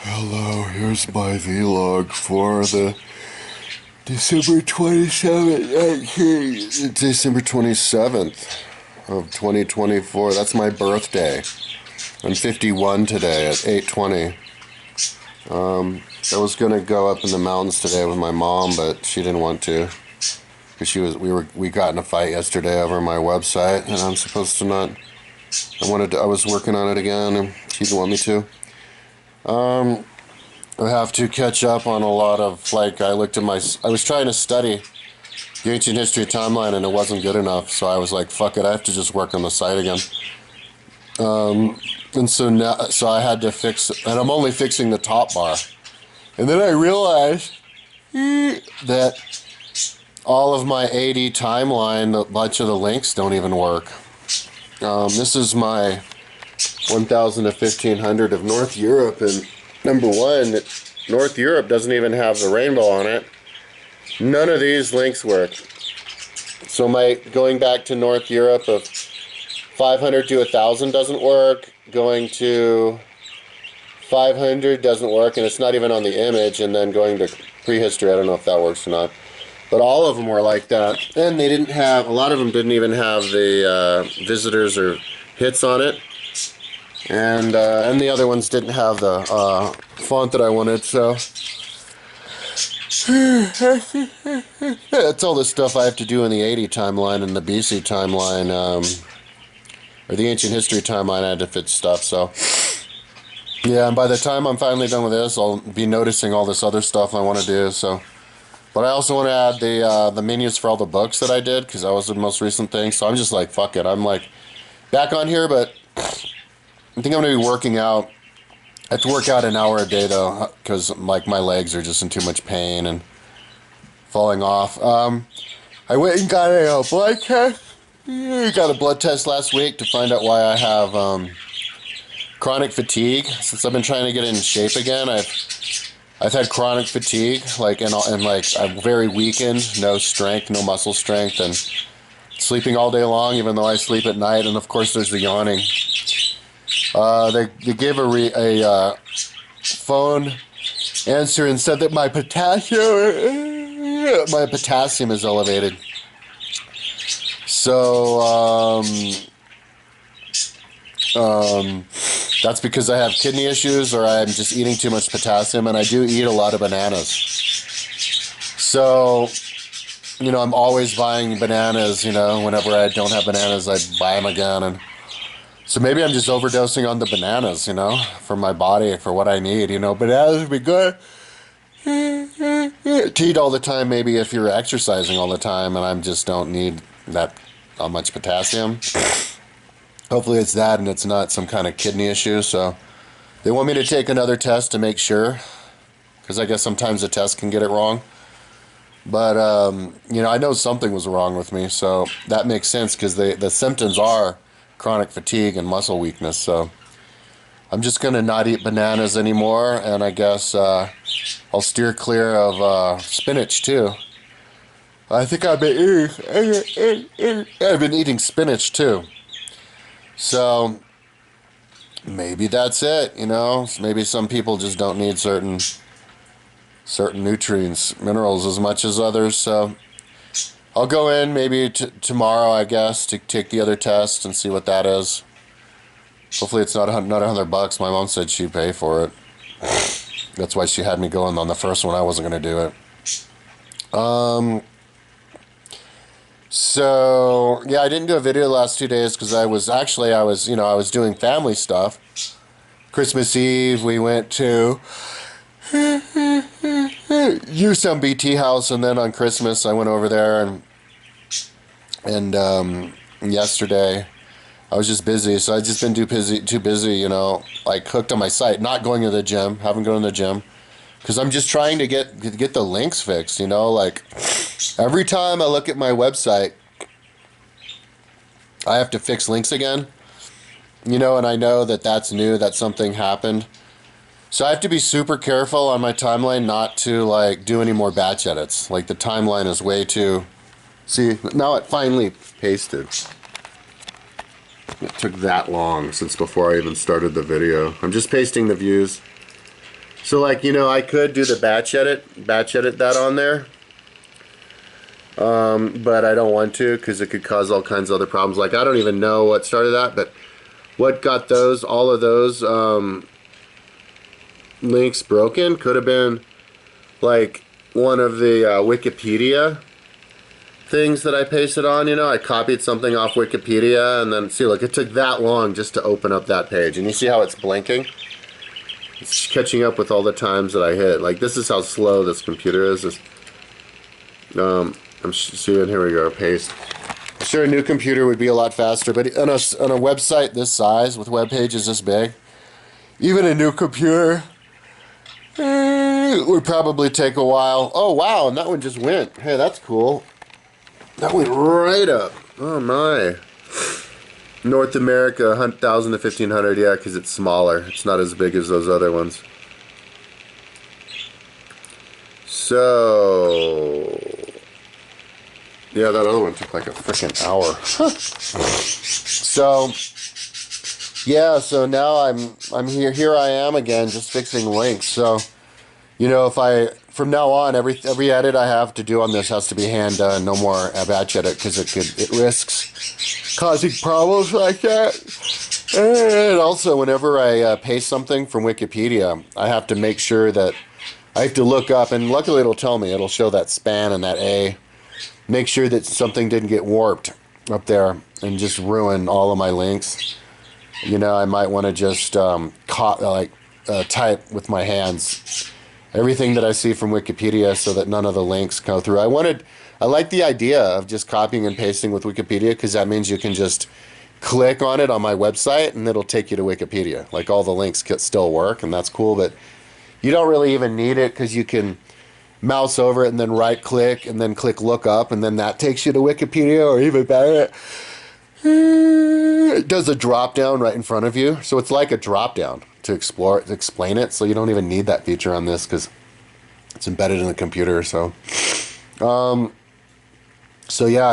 Hello, here's my vlog for the December 27th, December 27th of 2024. That's my birthday. I'm 51 today at 8:20. I was gonna go up in the mountains today with my mom, but she didn't want to because we got in a fight yesterday over my website, and I'm supposed to not. I was working on it again, and she didn't want me to. I have to catch up on a lot of, I was trying to study the ancient history timeline and it wasn't good enough, so I was like, fuck it, I have to just work on the site again. And so I had to fix it, and I'm only fixing the top bar. And then I realized that all of my AD timeline, a bunch of the links don't even work. This is my 1000 to 1500 of North Europe, and number one, North Europe doesn't even have the rainbow on it. None of these links work. So my going back to North Europe of 500 to 1000 doesn't work. Going to 500 doesn't work, and it's not even on the image. And then going to prehistory, I don't know if that works or not. But all of them were like that. And they didn't have, a lot of them didn't even have the visitors or hits on it. And the other ones didn't have the font that I wanted, so that's all the stuff I have to do in the AD timeline and the BC timeline, or the ancient history timeline. I had to fit stuff, so yeah. And by the time I'm finally done with this, I'll be noticing all this other stuff I want to do. So, but I also want to add the menus for all the books that I did, because that was the most recent thing. So I'm just like, fuck it. I'm like back on here, but I think I'm going to be working out. I have to work out an hour a day, though, because my legs are just in too much pain and falling off. I went and got a blood test. Got a blood test last week to find out why I have chronic fatigue. Since I've been trying to get in shape again, I've had chronic fatigue, I'm very weakened, no strength, no muscle strength, and sleeping all day long, even though I sleep at night. And of course, there's the yawning. They gave a phone answer and said that my potassium is elevated. So that's because I have kidney issues, or I'm just eating too much potassium, and I do eat a lot of bananas. So, I'm always buying bananas. Whenever I don't have bananas, I buy them again, and so maybe I'm just overdosing on the bananas, for my body, for what I need, Bananas would be good to eat all the time, maybe if you're exercising all the time, and I just don't need that much potassium. Hopefully it's that, and it's not some kind of kidney issue. So they want me to take another test to make sure, because I guess sometimes the test can get it wrong. But, I know something was wrong with me, so that makes sense, because the symptoms are chronic fatigue and muscle weakness. So I'm just going to not eat bananas anymore, and I guess I'll steer clear of spinach too. I think I've been eating spinach too. So maybe that's it, Maybe some people just don't need certain nutrients, minerals as much as others. So I'll go in maybe tomorrow, I guess, to take the other test and see what that is. Hopefully it's not $100. My mom said she'd pay for it. That's why she had me going on the first one. I wasn't going to do it. So yeah, I didn't do a video the last 2 days because I was doing family stuff. Christmas Eve, we went to USMBT house, and then on Christmas I went over there, and yesterday I was just busy, so I've just been too busy, hooked on my site, not going to the gym, haven't gone to the gym, because I'm just trying to get the links fixed, every time I look at my website, I have to fix links again, and I know that that's new, that something happened. So I have to be super careful on my timeline not to do any more batch edits. The timeline is way too... See, now it finally pasted. It took that long since before I even started the video. I'm just pasting the views. So like, I could do the batch edit that on there. But I don't want to because it could cause all kinds of other problems. Like, I don't even know what started that, but what got all of those links broken could have been like one of the Wikipedia things that I pasted on. I copied something off Wikipedia, and then see, look, it took that long just to open up that page, and you see how it's blinking? It's catching up with all the times that I hit. Like, this is how slow this computer is. I'm seeing, here we go, paste. Sure, a new computer would be a lot faster, but on a website this size, with web pages this big, even a new computer would probably take a while. Oh, wow, and that one just went. Hey, that's cool. That went right up. Oh, my. North America, 1,000 to 1,500, yeah, because it's smaller. It's not as big as those other ones. So, yeah, that other one took like a freaking hour. So, yeah, so now I'm here I am again, just fixing links. So, from now on, every edit I have to do on this has to be hand done, no more batch edit, because it risks causing problems like that. And also, whenever I paste something from Wikipedia, I have to make sure that I have to look up, and luckily it'll tell me, it'll show that span and that A. Make sure that something didn't get warped up there and just ruin all of my links. I might want to just type with my hands everything that I see from Wikipedia so that none of the links go through. I like the idea of just copying and pasting with Wikipedia, because that means you can just click on it on my website and it'll take you to Wikipedia. Like, all the links could still work, and that's cool, but you don't really even need it, because you can mouse over it and then right click and then click look up, and then that takes you to Wikipedia, or even better, it does a drop down right in front of you. So it's like a drop down to explain it. So you don't even need that feature on this because it's embedded in the computer. So, yeah,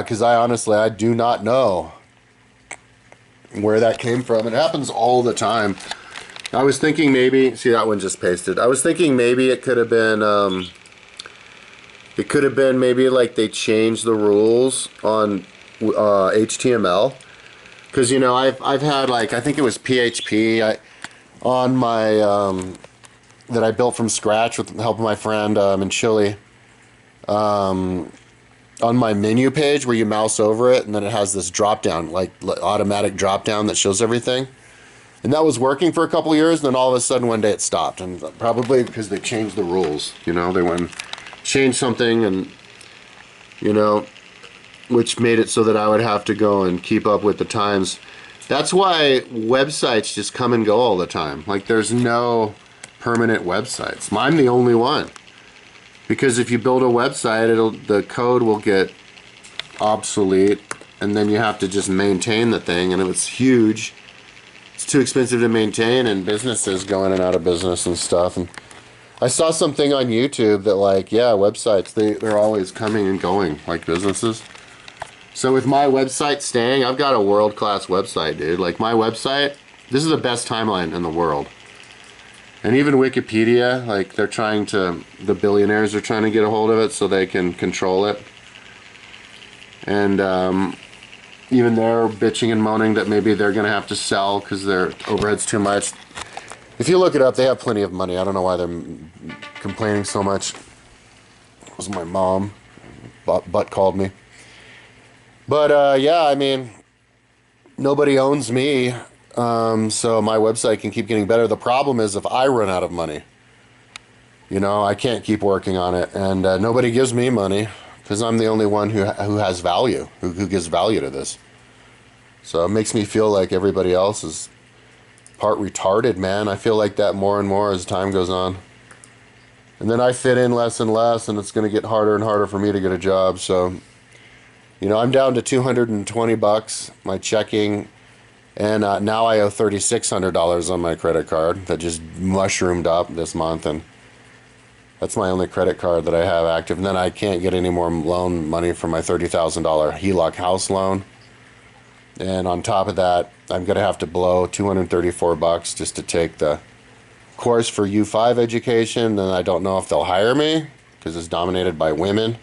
because I do not know where that came from. It happens all the time. I was thinking maybe, see, that one just pasted. I was thinking maybe it could have been, maybe like they changed the rules on HTML, because I've had, like, I think it was PHP on my that I built from scratch with the help of my friend in Chile. On my menu page where you mouse over it and then it has this drop down, like automatic drop down that shows everything. And that was working for a couple of years, and then all of a sudden one day it stopped, and probably because they changed the rules. They went and changed something, and which made it so that I would have to go and keep up with the times. That's why websites just come and go all the time. Like, there's no permanent websites. I'm the only one. Because if you build a website, the code will get obsolete, and then you have to just maintain the thing, and if it's huge, it's too expensive to maintain, and businesses go in and out of business and stuff. And I saw something on YouTube that, like, yeah, websites, they're always coming and going, like businesses. So with my website staying, I've got a world-class website, dude. Like, my website, this is the best timeline in the world. And even Wikipedia, like, the billionaires are trying to get a hold of it so they can control it. And even they're bitching and moaning that maybe they're going to have to sell because their overhead's too much. If you look it up, they have plenty of money. I don't know why they're complaining so much. It was my mom. Butt called me. But, yeah, I mean, nobody owns me. So my website can keep getting better. The problem is if I run out of money, I can't keep working on it, and nobody gives me money because I'm the only one who has value, who gives value to this. So it makes me feel like everybody else is part retarded, man. I feel like that more and more as time goes on. And then I fit in less and less, and it's going to get harder and harder for me to get a job. So, I'm down to $220, my checking. And now I owe $3,600 on my credit card that just mushroomed up this month, and that's my only credit card that I have active. And then I can't get any more loan money for my $30,000 HELOC house loan. And on top of that, I'm going to have to blow $234 just to take the course for U5 education, then I don't know if they'll hire me because it's dominated by women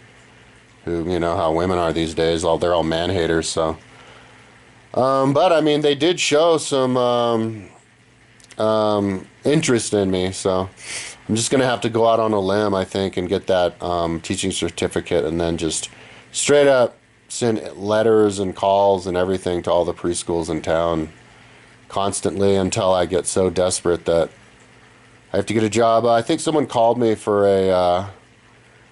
who, you know how women are these days. They're all man haters. So, but I mean, they did show some interest in me. So I'm just going to have to go out on a limb, I think, and get that teaching certificate, and then just straight up send letters and calls and everything to all the preschools in town constantly until I get so desperate that I have to get a job. I think someone called me for a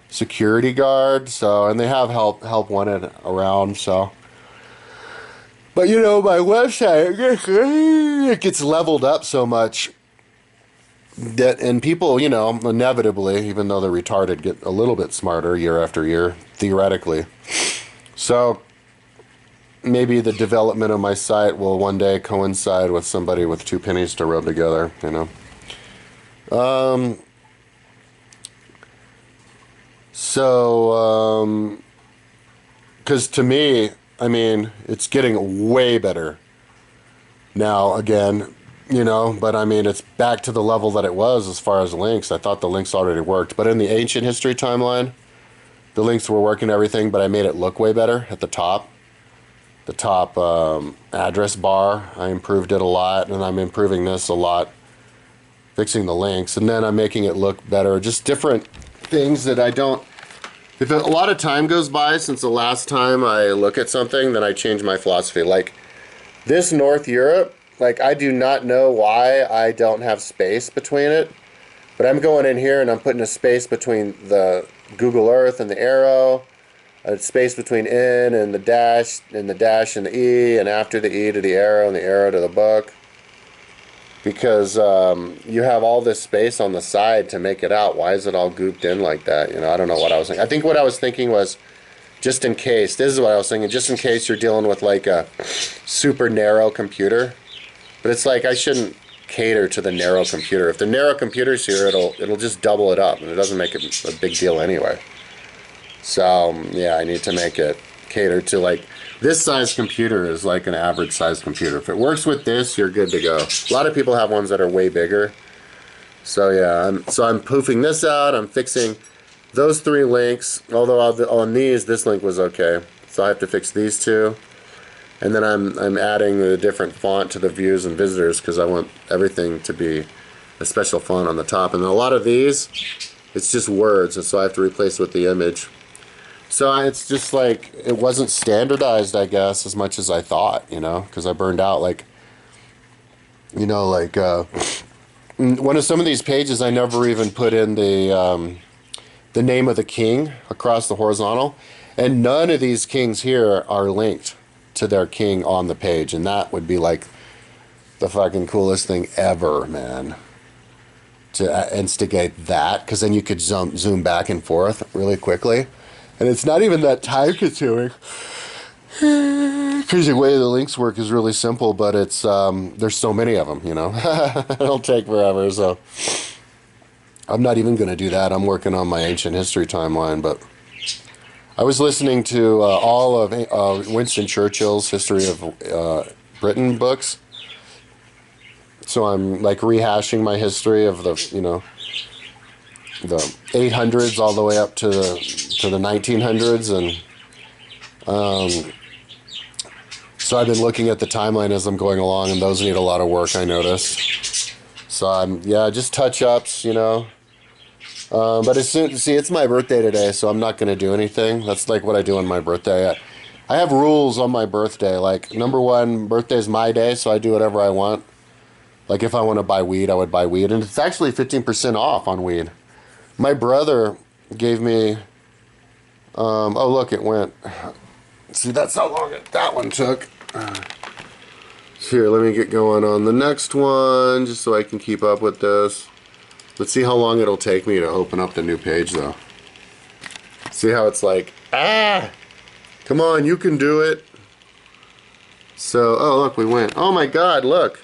security guard, so, and they have help wanted around, so. But you know, my website, it gets leveled up so much that, and people, you know, inevitably, even though they're retarded, get a little bit smarter year after year, theoretically. So maybe the development of my site will one day coincide with somebody with two pennies to rub together, you know. Because to me, I mean, it's getting way better now again, you know, but I mean, it's back to the level that it was as far as links. I thought the links already worked, but in the ancient history timeline, the links were working everything, but I made it look way better at the top. The top address bar, I improved it a lot, and I'm improving this a lot, fixing the links, and then I'm making it look better. Just different things that I don't. If a lot of time goes by since the last time I look at something, then I change my philosophy. Like this North Europe, like I do not know why I don't have space between it, but I'm going in here and I'm putting a space between the Google Earth and the arrow, a space between in and the dash and the E, and after the E to the arrow and the arrow to the book. Because you have all this space on the side to make it out. Why is it all gooped in like that? You know, I don't know what I was thinking. I think what I was thinking was, just in case, this is what I was thinking, just in case you're dealing with like a super narrow computer. But it's like I shouldn't cater to the narrow computer. If the narrow computer's here, it'll just double it up, and it doesn't make it a big deal anyway. So yeah, I need to make it cater to like this size computer is like an average size computer. If it works with this, you're good to go. A lot of people have ones that are way bigger. So yeah, I'm poofing this out. I'm fixing those three links. Although on these, this link was okay. So I have to fix these two. And then I'm adding a different font to the views and visitors because I want everything to be a special font on the top. And a lot of these, it's just words, and so I have to replace it with the image. So it's just like, it wasn't standardized, I guess, as much as I thought, you know, because I burned out, like, you know, like, one of some of these pages I never even put in the name of the king across the horizontal, and none of these kings here are linked to their king on the page, and that would be like the fucking coolest thing ever, man, to instigate that, because then you could zoom back and forth really quickly. And it's not even that time consuming because the way the links work is really simple, but it's there's so many of them, you know. It'll take forever, so I'm not even going to do that. I'm working on my ancient history timeline, but I was listening to all of Winston Churchill's History of Britain books, so I'm like rehashing my history of the, you know, the 800s all the way up to the 1900s, and so I've been looking at the timeline as I'm going along, and those need a lot of work, I noticed. So yeah, just touch-ups, you know. But as soon, see, it's my birthday today, so I'm not going to do anything. That's like what I do on my birthday. I have rules on my birthday. Like, number one, birthday's my day, so I do whatever I want. Like, if I want to buy weed, I would buy weed, and it's actually 15% off on weed. My brother gave me, oh look, it went. See, that's how long that one took. Here, let me get going on the next one, just so I can keep up with this. Let's see how long it'll take me to open up the new page, though. See how it's like, come on, you can do it. So, oh look, we went. Oh my God, look.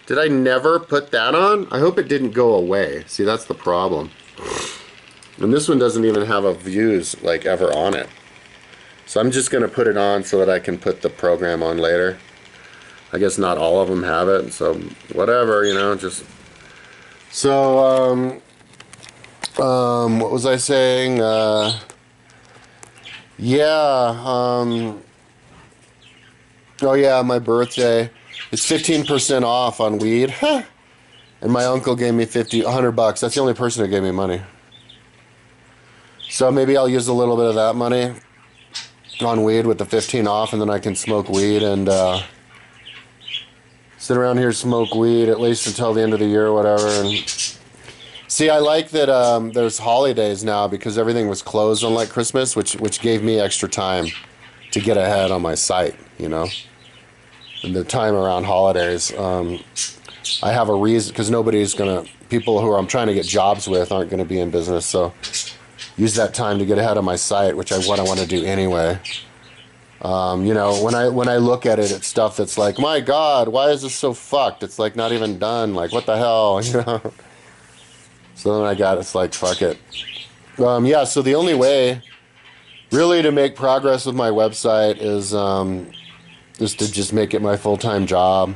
Did I never put that on? I hope it didn't go away. See, that's the problem. And this one doesn't even have a views, like, ever on it. So I'm just going to put it on so that I can put the program on later. I guess not all of them have it, so whatever, you know, just So, what was I saying? Yeah, oh yeah, my birthday. It's 15% off on weed. Huh. And my uncle gave me $100. That's the only person who gave me money. So maybe I'll use a little bit of that money on weed with the 15 off, and then I can smoke weed and sit around here, smoke weed at least until the end of the year or whatever. And see, I like that there's holidays now because everything was closed on like Christmas, which gave me extra time to get ahead on my site, you know. And the time around holidays, I have a reason because people who I'm trying to get jobs with aren't gonna be in business, so use that time to get ahead of my site, what I want to do anyway. You know, when I look at it, it's stuff that's like, my God, why is this so fucked? It's like not even done. Like, what the hell, you know? So then it's like, fuck it. Yeah, so the only way really to make progress with my website is to just make it my full-time job.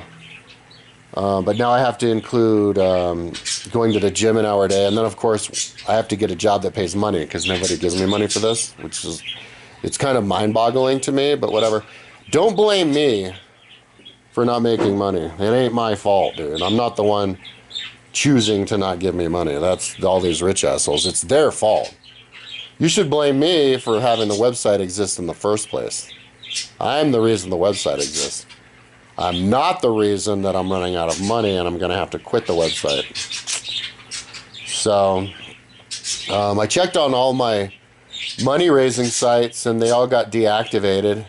But now I have to include going to the gym an hour a day, and then of course I have to get a job that pays money because nobody gives me money for this, which is, it's kind of mind-boggling to me, but whatever. Don't blame me for not making money. It ain't my fault, dude. I'm not the one choosing to not give me money. That's all these rich assholes. It's their fault. You should blame me for having the website exist in the first place. I'm the reason the website exists. I'm not the reason that I'm running out of money and I'm going to have to quit the website. So, I checked on all my money-raising sites and they all got deactivated.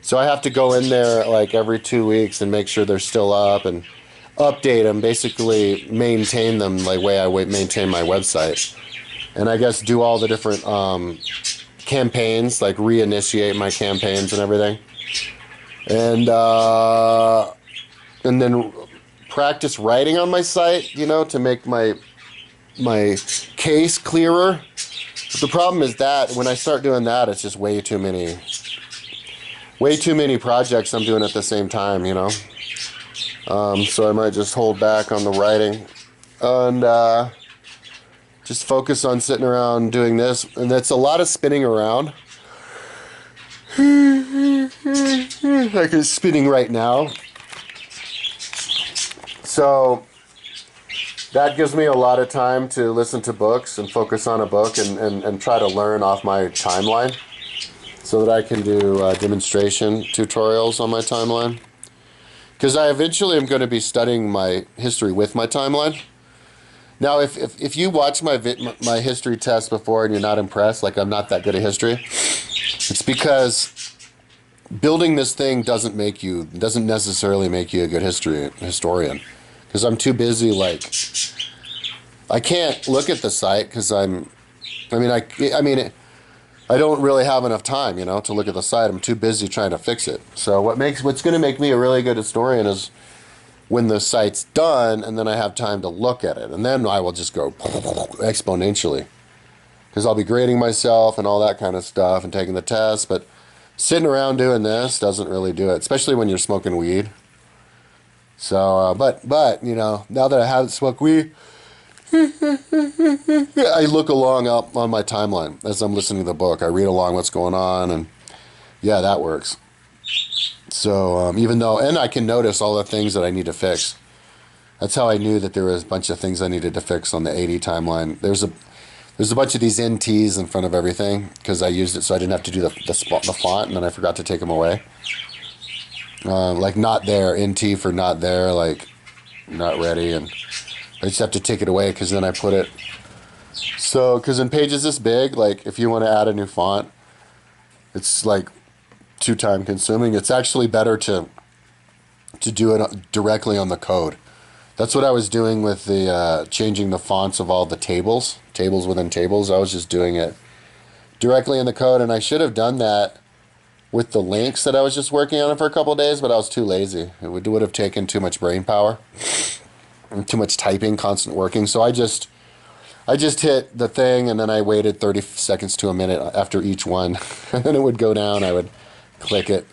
So I have to go in there like every 2 weeks and make sure they're still up and update them, basically maintain them like way I maintain my website. And I guess do all the different campaigns, like reinitiate my campaigns and everything. And then practice writing on my site, you know, to make my case clearer. But the problem is that when I start doing that, it's just way too many projects I'm doing at the same time, you know. So I might just hold back on the writing and just focus on sitting around doing this. And that's a lot of spinning around. Like it's spinning right now. So that gives me a lot of time to listen to books and focus on a book and try to learn off my timeline so that I can do demonstration tutorials on my timeline. Because I eventually am going to be studying my history with my timeline. Now, if you watch my history test before and you're not impressed, like I'm not that good at history, it's because building this thing doesn't necessarily make you a good historian. Because I'm too busy, like, I can't look at the site because I don't really have enough time, you know, to look at the site. I'm too busy trying to fix it. So what's going to make me a really good historian is when the site's done and then I have time to look at it. And then I will just go exponentially. Because I'll be grading myself and all that kind of stuff and taking the test. But sitting around doing this doesn't really do it, especially when you're smoking weed. So, but you know, now that I haven't smoked weed, I look along up on my timeline as I'm listening to the book. I read along what's going on, and yeah, that works. So and I can notice all the things that I need to fix. That's how I knew that there was a bunch of things I needed to fix on the 80 timeline. There's a bunch of these NTs in front of everything because I used it so I didn't have to do the font, and then I forgot to take them away. Like not there, NT for not there, like not ready, and I just have to take it away because then I put it. So, because in pages this big, like if you want to add a new font, it's like too time consuming. It's actually better to do it directly on the code. That's what I was doing with the changing the fonts of all the tables within tables. I was just doing it directly in the code, and I should have done that with the links that I was just working on it for a couple of days, but I was too lazy. It would have taken too much brain power and too much typing, constant working. So I just hit the thing, and then I waited 30 seconds to a minute after each one, and then it would go down. I would click it.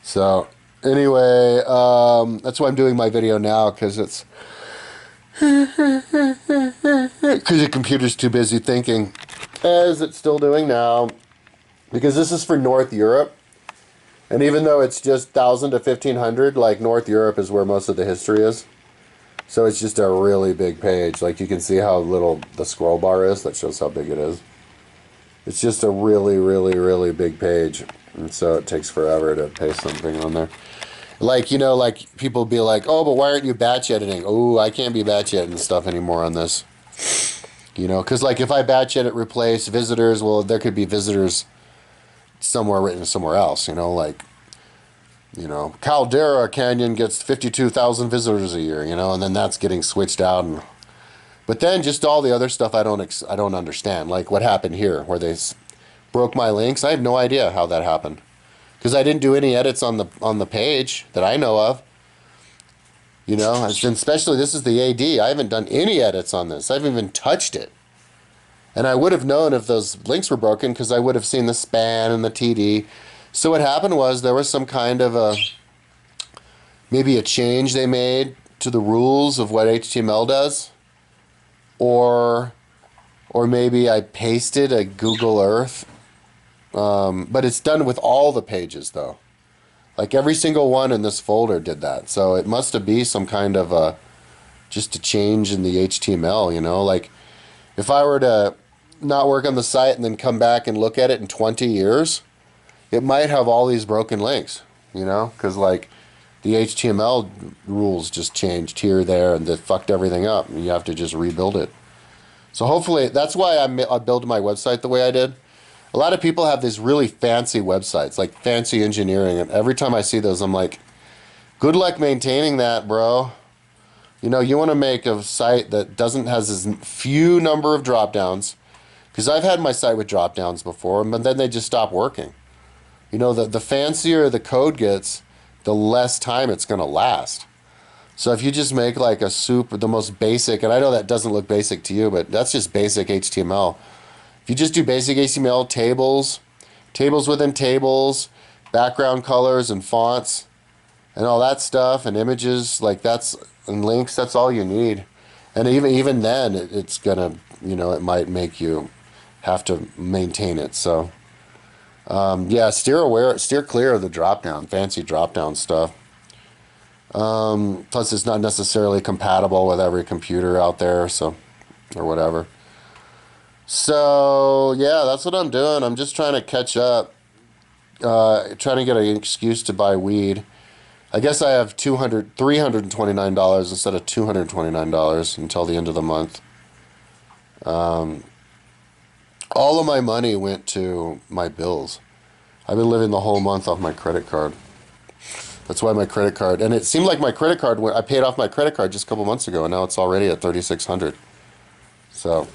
So anyway, that's why I'm doing my video now, because it's Because your computer's too busy thinking, as it's still doing now. Because this is for North Europe. And even though it's just 1,000 to 1,500, like North Europe is where most of the history is. So it's just a really big page. Like you can see how little the scroll bar is. That shows how big it is. It's just a really, really, really big page. And so it takes forever to paste something on there. Like, you know, like people be like, oh, but why aren't you batch editing? Oh, I can't be batch editing stuff anymore on this. You know, because like if I batch edit replace visitors, well, there could be visitors somewhere written somewhere else, you know, like, you know, Caldera Canyon gets 52,000 visitors a year, you know, and then that's getting switched out. And but then just all the other stuff I don't understand, like what happened here where they broke my links. I have no idea how that happened because I didn't do any edits on the page that I know of. You know, and especially this is the AD. I haven't done any edits on this. I haven't even touched it. And I would have known if those links were broken because I would have seen the span and the TD. So what happened was there was some kind of maybe a change they made to the rules of what HTML does. Or maybe I pasted a Google Earth. But it's done with all the pages though. Like every single one in this folder did that. So it must have been some kind of just a change in the HTML, you know, like if I were to not work on the site and then come back and look at it in 20 years, it might have all these broken links, you know, because like the HTML rules just changed here, there, and they fucked everything up, and you have to just rebuild it. So hopefully, that's why I built my website the way I did. A lot of people have these really fancy websites, like fancy engineering, and every time I see those, I'm like, good luck maintaining that, bro. You know, you want to make a site that has as few number of drop-downs, because I've had my site with drop-downs before, but then they just stop working. You know, the fancier the code gets, the less time it's going to last. So if you just make like the most basic, and I know that doesn't look basic to you, but that's just basic HTML. If you just do basic HTML, tables within tables, background colors and fonts, and all that stuff, and images, like and links, that's all you need. And even then, it's gonna, you know, it might make you have to maintain it. So, yeah, steer clear of the fancy drop-down stuff. Plus, it's not necessarily compatible with every computer out there, so, or whatever. So, yeah, that's what I'm doing. I'm just trying to catch up, trying to get an excuse to buy weed. I guess I have $329 instead of $229 until the end of the month. All of my money went to my bills. I've been living the whole month off my credit card. That's why my credit card, and it seemed like my credit card, I paid off my credit card just a couple months ago, and now it's already at $3,600. So,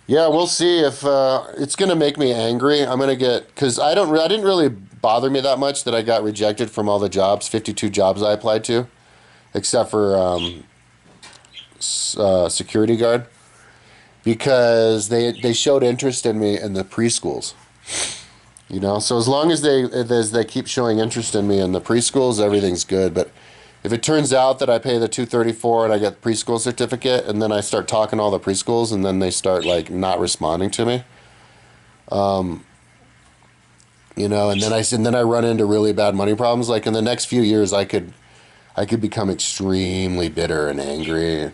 yeah, we'll see if it's gonna make me angry. I'm gonna because I didn't really bother me that much that I got rejected from all the jobs, 52 jobs I applied to, except for security guard, because they showed interest in me in the preschools. You know, so as long as they keep showing interest in me in the preschools, everything's good. But if it turns out that I pay the $234 and I get the preschool certificate, and then I start talking to all the preschools, and then they start like not responding to me, you know, and then I run into really bad money problems. Like in the next few years, I could become extremely bitter and angry,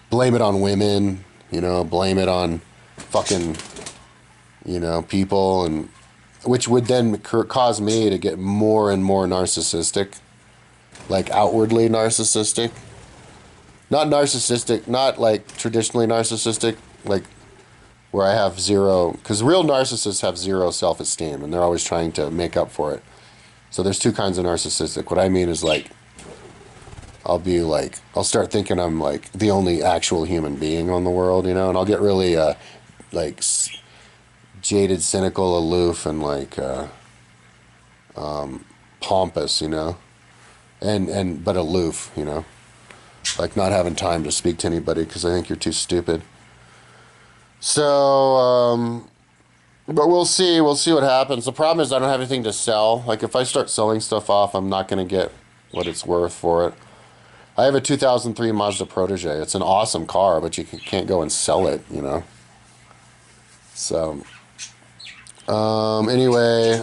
blame it on women, you know, blame it on fucking, you know, people, and which would then cause me to get more and more narcissistic, like outwardly narcissistic. Not narcissistic, not like traditionally narcissistic, like where I have zero, because real narcissists have zero self-esteem and they're always trying to make up for it. So there's two kinds of narcissistic. What I mean is like, I'll start thinking I'm like the only actual human being on the world, you know, and I'll get really like jaded, cynical, aloof, and like pompous, you know, but aloof, you know, like not having time to speak to anybody because I think you're too stupid. So, but we'll see what happens. The problem is I don't have anything to sell. Like if I start selling stuff off, I'm not going to get what it's worth for it. I have a 2003 Mazda Protege. It's an awesome car, but you can't go and sell it, you know. So, anyway,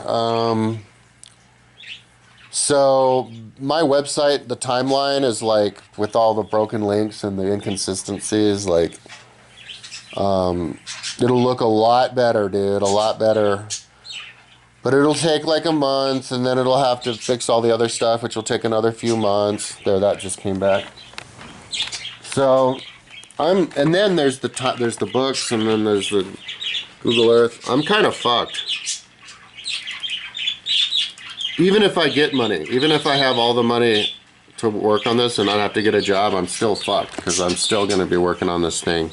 so my website, the timeline is like, with all the broken links and the inconsistencies, like, it'll look a lot better, dude, a lot better. But it'll take like a month, and then it'll have to fix all the other stuff, which will take another few months. There, that just came back. So, and then there's the books, and then there's the Google Earth. I'm kind of fucked. Even if I get money, even if I have all the money to work on this and not have to get a job, I'm still fucked, because I'm still going to be working on this thing.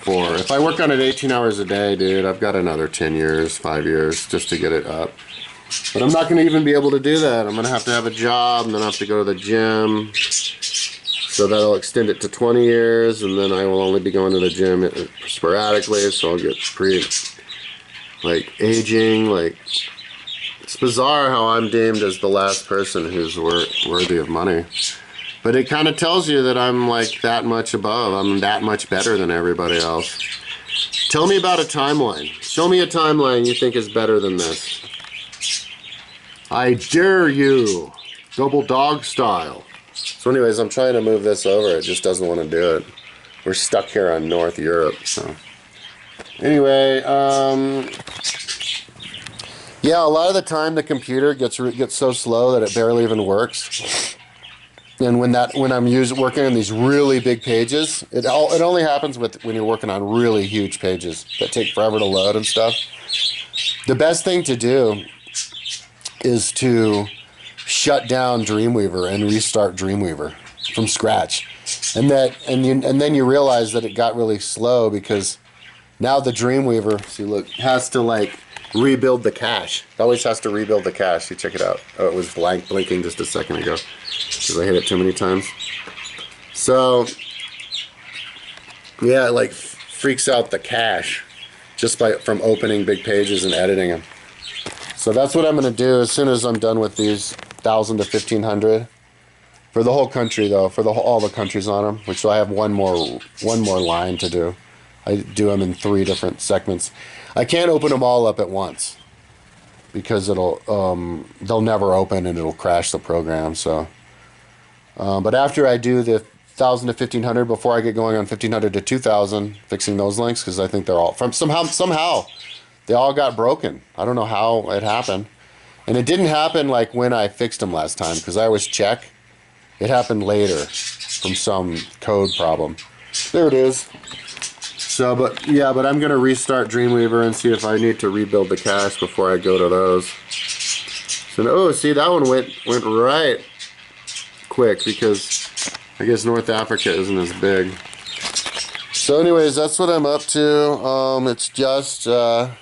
If I work on it 18 hours a day, dude, I've got another 10 years, 5 years just to get it up. But I'm not going to even be able to do that. I'm going to have a job, and then I have to go to the gym. So that'll extend it to 20 years, and then I will only be going to the gym sporadically, so I'll get aging, it's bizarre how I'm deemed as the last person who's worthy of money. But it kind of tells you that I'm like that much above. I'm that much better than everybody else. Tell me about a timeline. Show me a timeline you think is better than this. I dare you. Double dog style. So anyways, I'm trying to move this over. It just doesn't want to do it. We're stuck here on North Europe. So anyway, yeah, a lot of the time the computer gets so slow that it barely even works. And when I'm working on these really big pages, it only happens when you're working on really huge pages that take forever to load and stuff. The best thing to do is to shut down Dreamweaver and restart Dreamweaver from scratch, and then you realize that it got really slow because now the Dreamweaver, see, look, has to like rebuild the cache. It always has to rebuild the cache. You check it out. Oh, it was blinking just a second ago because I hit it too many times. So yeah, it like freaks out the cache just from opening big pages and editing them. So that's what I'm going to do as soon as I'm done with these 1,000 to 1,500 for the whole country, though, for all the countries on them. Which I have one more line to do. I do them in 3 different segments. I can't open them all up at once because they'll never open and it'll crash the program. So, but after I do the 1,000 to 1,500, before I get going on 1,500 to 2,000, fixing those links, because I think they're all somehow they all got broken. I don't know how it happened, and it didn't happen like when I fixed them last time, because I always check. It happened later from some code problem. There it is. So, but I'm going to restart Dreamweaver and see if I need to rebuild the cache before I go to those. So, oh, see, that one went right quick because I guess North Africa isn't as big. So anyways, that's what I'm up to. It's just on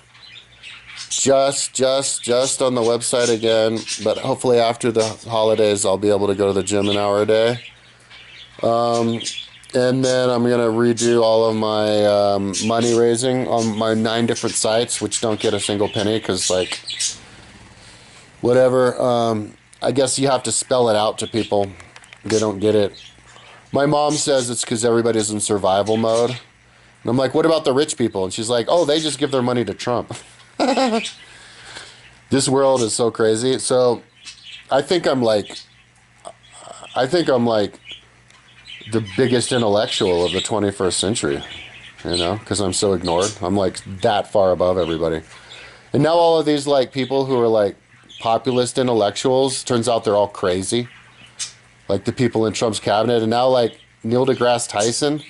the website again, but hopefully after the holidays I'll be able to go to the gym an hour a day. And then I'm going to redo all of my money raising on my 9 different sites, which don't get a single penny because, like, whatever. I guess you have to spell it out to people. They don't get it. My mom says it's because everybody's in survival mode. And I'm like, what about the rich people? And she's like, oh, they just give their money to Trump. This world is so crazy. So I think I'm like the biggest intellectual of the 21st century, you know, because I'm so ignored. I'm like that far above everybody. And now all of these like people who are like populist intellectuals, turns out they're all crazy. Like the people in Trump's cabinet. And now like Neil deGrasse Tyson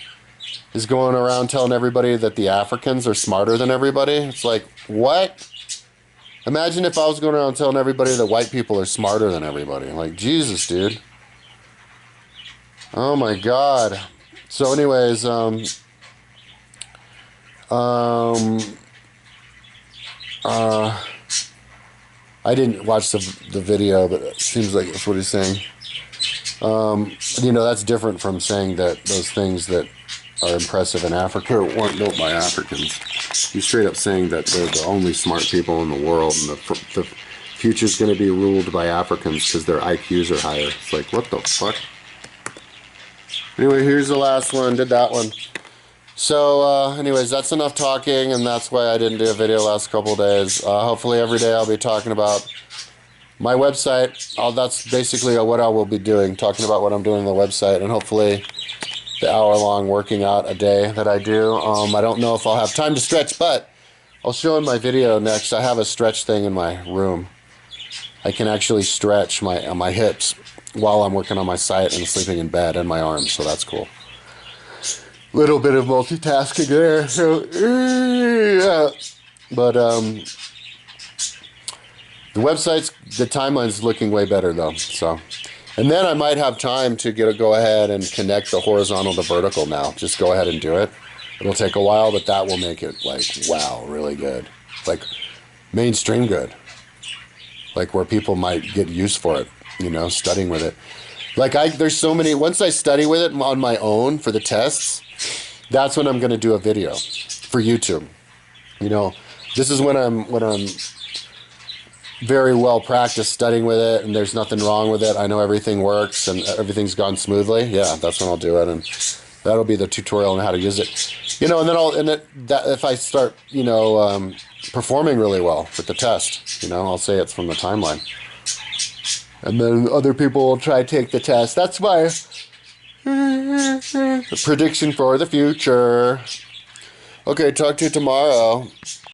is going around telling everybody that the Africans are smarter than everybody. It's like, what? Imagine if I was going around telling everybody that white people are smarter than everybody. Like, Jesus, dude. Oh my God. So anyways, I didn't watch the video, but it seems like that's what he's saying. You know, that's different from saying that those things that are impressive in Africa weren't built by Africans. He's straight up saying that they're the only smart people in the world, and the future's going to be ruled by Africans because their IQs are higher. It's like, what the fuck? Anyway, here's the last one. Did that one. So, anyways, that's enough talking, and that's why I didn't do a video last couple of days. Hopefully every day I'll be talking about my website. That's basically what I will be doing, talking about what I'm doing on the website, and hopefully the hour-long working out a day that I do. I don't know if I'll have time to stretch, but I'll show in my video next. I have a stretch thing in my room. I can actually stretch my hips while I'm working on my site and sleeping in bed, and my arms, so that's cool. Little bit of multitasking there. So, yeah. But the website's, the timeline's looking way better though. So, and then I might have time to go ahead and connect the horizontal to vertical now. Just go ahead and do it. It'll take a while, but that will make it like, wow, really good. Like mainstream good. Like where people might get use for it, you know, studying with it. Like there's so many, once I study with it on my own for the tests, that's when I'm going to do a video for YouTube. You know, this is when I'm very well practiced studying with it, and there's nothing wrong with it. I know everything works and everything's gone smoothly. Yeah, that's when I'll do it, and that'll be the tutorial on how to use it. You know, and then if I start, you know, performing really well with the test, you know, I'll say it's from the timeline. And then other people will try to take the test. That's my prediction for the future. Okay, talk to you tomorrow.